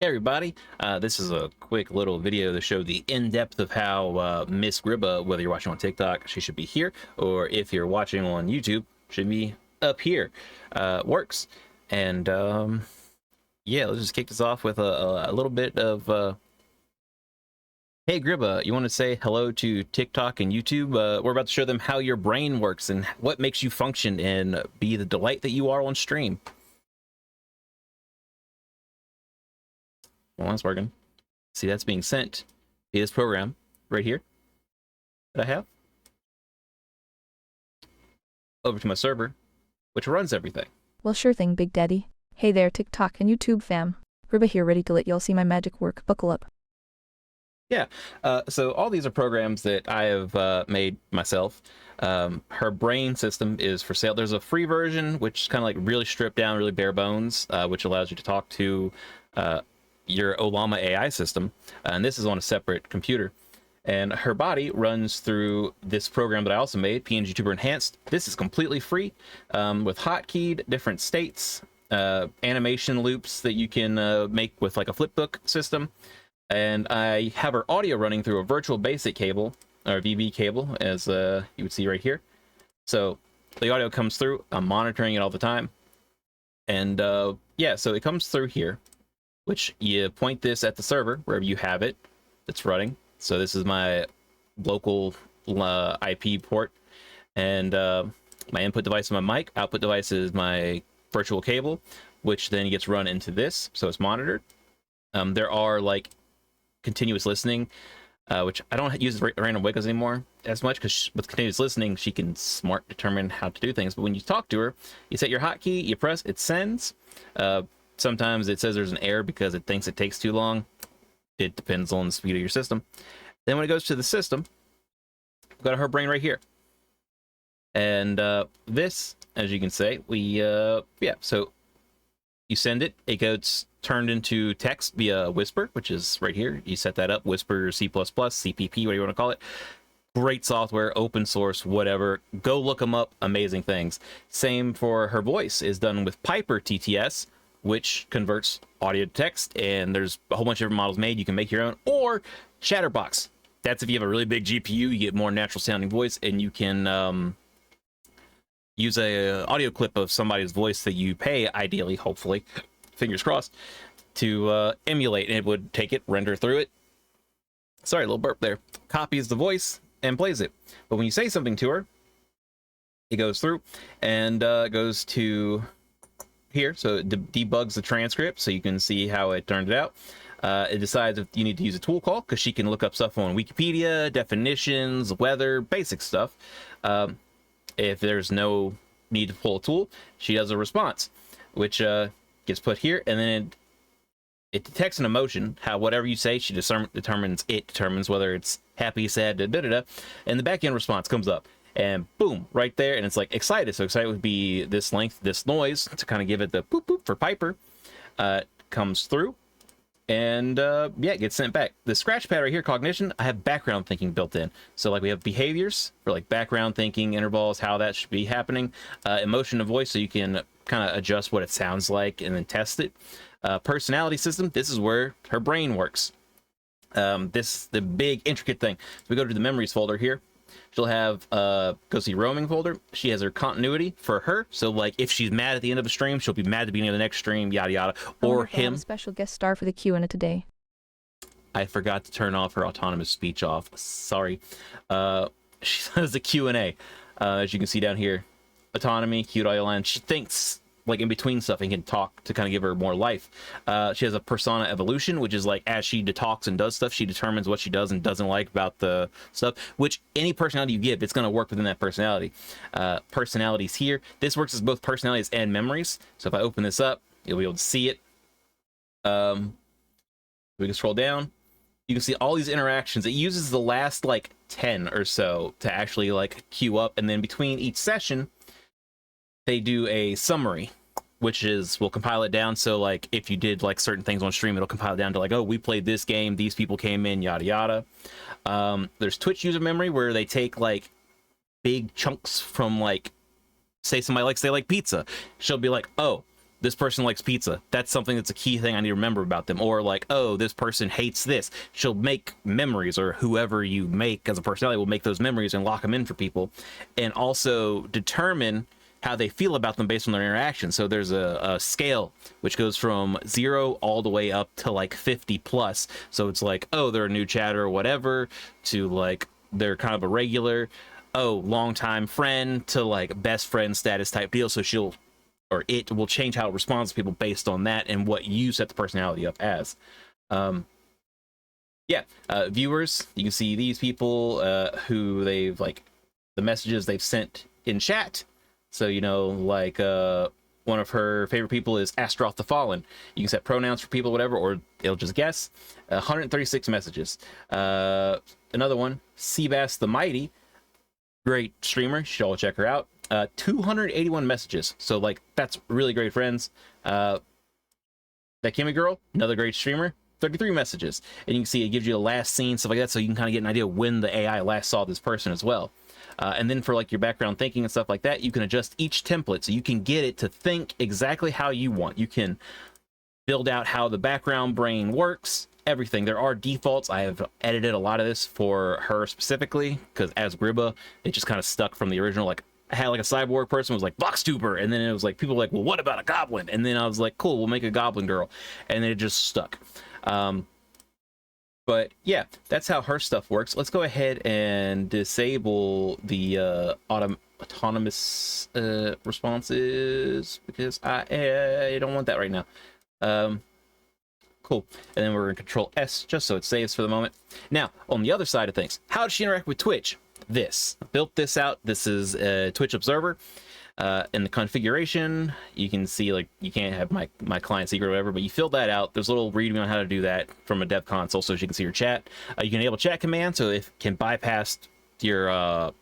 Hey everybody, this is a quick little video to show the in-depth of how Miss Gribba, whether you're watching on TikTok, she should be here, or if you're watching on YouTube, should be up here, works. And yeah, let's just kick this off with a little bit of hey Gribba, you want to say hello to TikTok and YouTube? We're about to show them how your brain works and what makes you function and be the delight that you are on stream. Well, that's working. See, that's being sent via this program right here that I have over to my server, which runs everything. Well, sure thing, Big Daddy. Hey there, TikTok and YouTube fam. Gribba here, ready to let y'all see my magic work. Buckle up. Yeah, so all these are programs that I have made myself. Her brain system is for sale. There's a free version, which is kind of like really stripped down, really bare bones, which allows you to talk to your Olama AI system, and this is on a separate computer. And her body runs through this program that I also made, PNGtuber Enhanced. This is completely free, with hotkeyed different states, animation loops that you can make with like a flipbook system. And I have her audio running through a virtual basic cable, or VB cable, as you would see right here. So the audio comes through, I'm monitoring it all the time. And yeah, so it comes through here, which you point this at the server wherever you have it that's running. So this is my local IP port, and my input device is my mic, output device is my virtual cable, which then gets run into this, so it's monitored. There are like continuous listening, which I don't use random wiggles anymore as much, because with continuous listening she can smart determine how to do things. But when you talk to her, you set your hotkey, you press, it sends. Sometimes it says there's an error because it thinks it takes too long. It depends on the speed of your system. Then when it goes to the system, we've got her brain right here. And this, as you can say, yeah, so you send it, it gets turned into text via Whisper, which is right here. You set that up, Whisper, C++, CPP, whatever you want to call it. Great software, open source, whatever. Go look them up, amazing things. Same for her voice is done with Piper TTS, which converts audio to text, and there's a whole bunch of different models made. You can make your own, or Chatterbox. That's if you have a really big GPU, you get more natural sounding voice, and you can use a audio clip of somebody's voice that you pay, ideally, hopefully, fingers crossed, to emulate, and it would take it, render through it. Sorry, a little burp there. Copies the voice and plays it. But when you say something to her, it goes through and goes to here, so it debugs the transcript so you can see how it turned it out. It decides if you need to use a tool call, because she can look up stuff on Wikipedia, definitions, weather, basic stuff. If there's no need to pull a tool, she does a response, which gets put here, and then it detects an emotion. How whatever you say, she determines whether it's happy, sad, and the back end response comes up. And boom, right there, and it's like excited. So excited would be this length, this noise, to kind of give it the boop boop for Piper. Comes through, and yeah, it gets sent back. The scratch pad right here, cognition, I have background thinking built in. So like we have behaviors for like background thinking, intervals, how that should be happening. Emotion of voice, so you can kind of adjust what it sounds like and then test it. Personality system, this is where her brain works. The big intricate thing. So we go to the memories folder here. She'll have go see roaming folder. She has her continuity for her, so like if she's mad at the end of a stream, she'll be mad at the beginning of the next stream, yada yada. Or him. A special guest star for the Q&A today. I forgot to turn off her autonomous speech off. Sorry. She has the Q&A, as you can see down here. Autonomy, cute audio line. She thinks like in between stuff and can talk to kind of give her more life. She has a persona evolution, which is like as she talks and does stuff, she determines what she does and doesn't like about the stuff, which any personality you give, it's going to work within that personality. Personalities here. This works as both personalities and memories. So if I open this up, you'll be able to see it. We can scroll down. You can see all these interactions. It uses the last like 10 or so to actually like queue up. And then between each session, they do a summary, which is, we'll compile it down. So like if you did like certain things on stream, it'll compile it down to like, oh, we played this game, these people came in, yada yada. There's Twitch user memory, where they take like big chunks from like, say somebody likes, they like pizza. She'll be like, oh, this person likes pizza. That's something that's a key thing I need to remember about them. Or like, oh, this person hates this. She'll make memories, or whoever you make as a personality will make those memories and lock them in for people, and also determine how they feel about them based on their interaction. So there's a scale which goes from 0 all the way up to like 50 plus. So it's like, oh, they're a new chatter or whatever, to like they're kind of a regular, oh, longtime friend, to like best friend status type deal. So it will change how it responds to people based on that and what you set the personality up as. Viewers, you can see these people who they've like the messages they've sent in chat. So, you know, like one of her favorite people is Astaroth the Fallen. You can set pronouns for people, whatever, or it'll just guess. 136 messages. Another one, Seabass the Mighty. Great streamer. You should all check her out. 281 messages. So, like, that's really great friends. That Kimmy girl, another great streamer. 33 messages. And you can see it gives you a last scene, stuff like that, so you can kind of get an idea when the AI last saw this person as well. And then for like your background thinking and stuff like that, you can adjust each template so you can get it to think exactly how you want. You can build out how the background brain works, everything. There are defaults. I have edited a lot of this for her specifically, because as Gribba, it just kind of stuck from the original. Like, I had like a cyborg person was like VoxTuber, and then it was like people were like, well, what about a goblin? And then I was like, cool, we'll make a goblin girl, and then it just stuck. But yeah, that's how her stuff works. Let's go ahead and disable the autonomous responses, because I don't want that right now. Cool. And then we're going to Control S just so it saves for the moment. Now, on the other side of things, how does she interact with Twitch? This. I built this out. This is a Twitch Observer. In the configuration, you can see, like, you can't have my client secret or whatever, but you fill that out. There's a little readme on how to do that from a dev console, so you can see your chat. You can enable chat command, so it can bypass your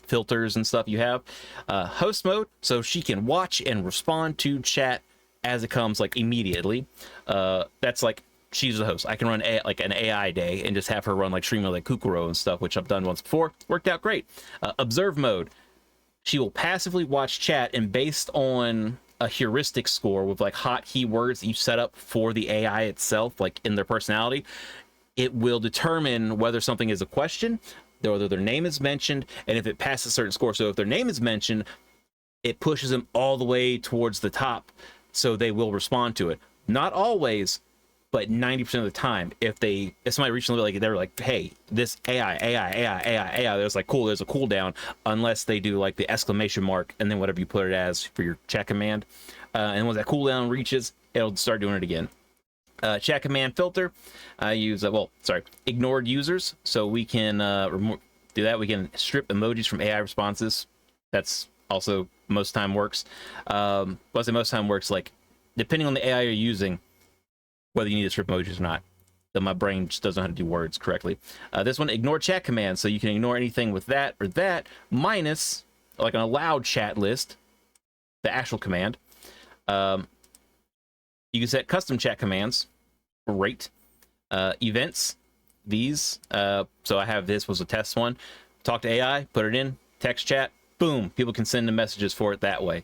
filters and stuff you have. Host mode, so she can watch and respond to chat as it comes, like, immediately. That's like, she's the host. I can run like an AI day and just have her run like streaming like Kukuro and stuff, which I've done once before. Worked out great. Observe mode. She will passively watch chat, and based on a heuristic score with like hot keywords that you set up for the AI itself, like in their personality, it will determine whether something is a question, whether their name is mentioned, and if it passes a certain score. So if their name is mentioned, it pushes them all the way towards the top, so they will respond to it. Not always, but 90% of the time. If somebody reached like, they're like, hey, this AI, there's like, cool, there's a cooldown, unless they do like the exclamation mark and then whatever you put it as for your chat command. And once that cooldown reaches, it'll start doing it again. Chat command filter, I use ignored users, so we can do that. We can strip emojis from AI responses. That's also most time works. Most time works, like, depending on the AI you're using, whether you need to strip emojis or not. So my brain just doesn't know how to do words correctly. This one, ignore chat command, so you can ignore anything with that or that, minus like an allowed chat list, the actual command. You can set custom chat commands. Great. Events, these. So I have this was a test one. Talk to AI, put it in, text chat, boom. People can send the messages for it that way.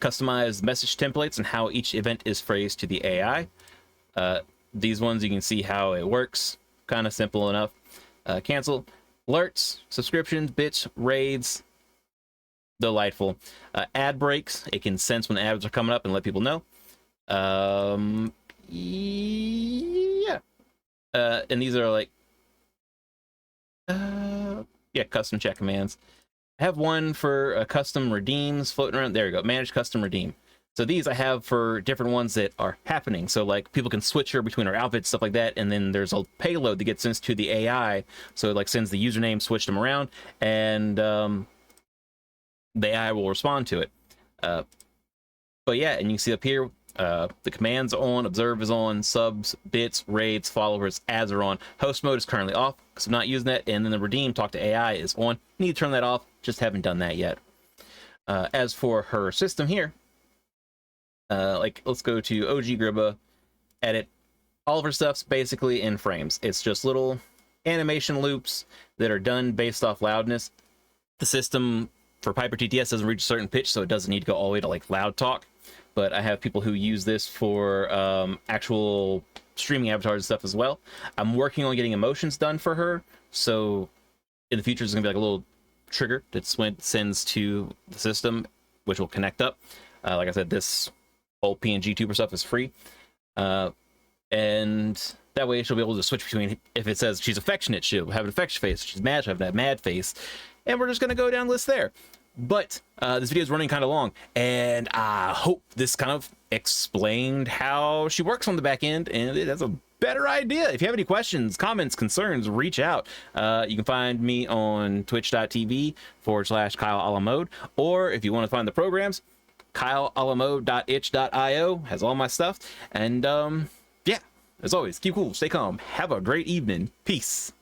Customize message templates and how each event is phrased to the AI. These ones, you can see how it works. Kind of simple enough. Cancel. Alerts, subscriptions, bits, raids. Delightful. Ad breaks. It can sense when ads are coming up and let people know. Yeah. And these are like, custom chat commands. I have one for custom redeems floating around. There you go. Manage custom redeem. So these I have for different ones that are happening. So like people can switch her between her outfits, stuff like that. And then there's a payload that gets sent to the AI. So it like sends the username, switch them around, and the AI will respond to it. But yeah, and you can see up here, the commands are on, observe is on, subs, bits, raids, followers, ads are on. Host mode is currently off because I'm not using that. And then the redeem, talk to AI, is on. Need to turn that off. Just haven't done that yet. As for her system here, let's go to OG Gribba, edit. All of her stuff's basically in frames. It's just little animation loops that are done based off loudness. The system for Piper TTS doesn't reach a certain pitch, so it doesn't need to go all the way to like loud talk. but I have people who use this for actual streaming avatars and stuff as well. I'm working on getting emotions done for her, so in the future there's gonna be like a little trigger that sends to the system, which will connect up. Like I said, this whole PNGtuber stuff is free, and that way she'll be able to switch between, if it says she's affectionate, she'll have an affectionate face. If she's mad, she'll have that mad face, and we're just gonna go down the list there. But this video is running kind of long, and I hope this kind of explained how she works on the back end, and it has a better idea. If you have any questions, comments, concerns, reach out. You can find me on twitch.tv/KyleAlamode, or if you want to find the programs, kylealamode.itch.io has all my stuff. And yeah, as always, keep cool, stay calm, have a great evening. Peace.